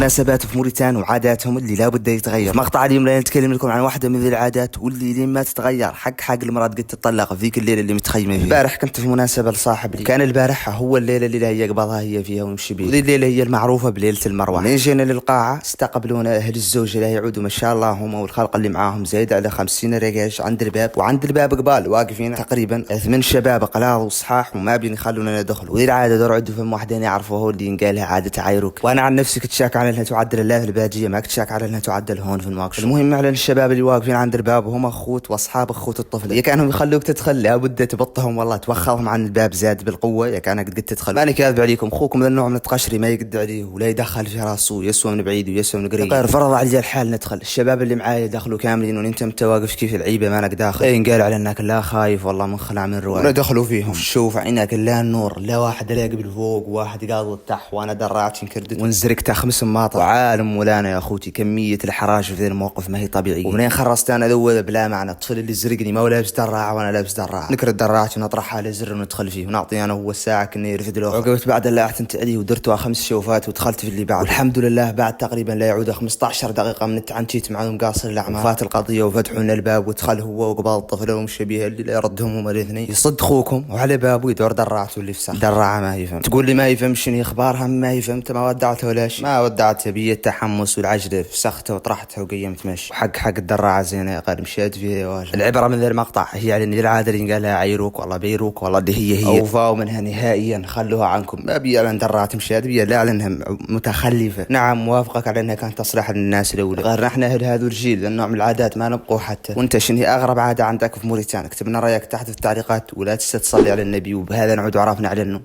المناسبات في موريتان وعاداتهم اللي لابد يتغير. مقطع اليوم راح نتكلم لكم عن واحده من ذي العادات واللي لين ما تتغير حق المرأة قد تطلق في ذيك الليله اللي متخيمه فيها. البارح كنت في مناسبه لصاحب لي، كان البارح هو الليله اللي هي قبضها هي فيها ويمشي بيها. ذي الليله هي المعروفه بليله المروه. من جينا للقاعه استقبلونا اهل الزوج اللي يعودوا ما شاء الله هم والخلق اللي معاهم زايد على 50 رجاج عند الباب، وعند الباب قبال واقفين تقريبا 8 شباب قلاض وصحاح وما بين يخلونا ندخل. وذي العاده دور عندهم فم وحدين يعرفوها هو اللي ينقالها عاده عايروك. وانا عن نفسي كنت شاك على انها تعدل لا في الباديه، ما كنت شاك على انها تعدل هون في المواقف. المهم على الشباب اللي واقفين عند الباب وهم اخوت واصحاب اخوت الطفل، يا كانهم يخلوك تدخل لابد تبطهم والله توخرهم عن الباب زاد بالقوه، يا كان قد تدخل. ماني كاذب عليكم، اخوكم ذا النوع من التقشري ما يقد عليه ولا يدخل في راسه، يسوى من بعيد ويسوى من قريب. غير فرض علي الحال ندخل. الشباب اللي معايا دخلوا كاملين وانت واقف كيف العيبه مانك داخل. ينقال على انك لا خايف والله من خلع من روايه. دخلوا فيهم شوف عينك لا النور، لا واحد الاقي بالفوق وواحد قاضي تحت، وانا درعت انكردت وانزرقت 5 ماطر. وعالم ولانا يا اخوتي كميه الحراج في ذي الموقف ما هي طبيعيه. ومنين خرجت انا ذوذ بلا معنى. الطفل اللي زرقني ما هو لابس دراعه وانا لابس دراعه، نكرد دراعتي ونطرحها على زر وندخل فيه ونعطي انا هو الساعه كنا يرفد له. وقفت بعد اللي اعتنت عليه ودرتها 5 شوفات ودخلت في اللي بعد. والحمد لله بعد تقريبا لا يعود 15 دقيقه من التعنتيت معهم قاصر الاعمال فات القضيه وفتحوا لنا الباب ودخل هو وقبال الطفل ومشابيه اللي لا يردهم هم الاثنين. يصد خوكم وعلى بابه يدور دراعته اللي في ساق دراعه ما يفهم. تقول لي ما يفهم شنو اخبارها ما يفهمت ما ودعته ولا شيء. ما ودعته بي التحمس والعجله فسخته وطرحته وقيمت مشي. حق الدراعه زينه يا قال مشيت فيها يا واجد. العبره من ذا المقطع هي على ان العاده اللي قالها عيروك والله بيروك والله دي هي اوفاوا منها نهائيا. خلوها عنكم. ما بي على درات مشيت بي لا على انها متخلفه. نعم موافقك على انها كانت تصلح للناس الاولى، غير نحن اهل هذا الجيل النوع من العادات ما نبقوا حتى. وانت شنو هي اغرب عاده عندك في موريتان؟ اكتب لنا رايك تحت في التعليقات ولا تنسى تصلي على النبي. وبهذا نعود عرفنا على انه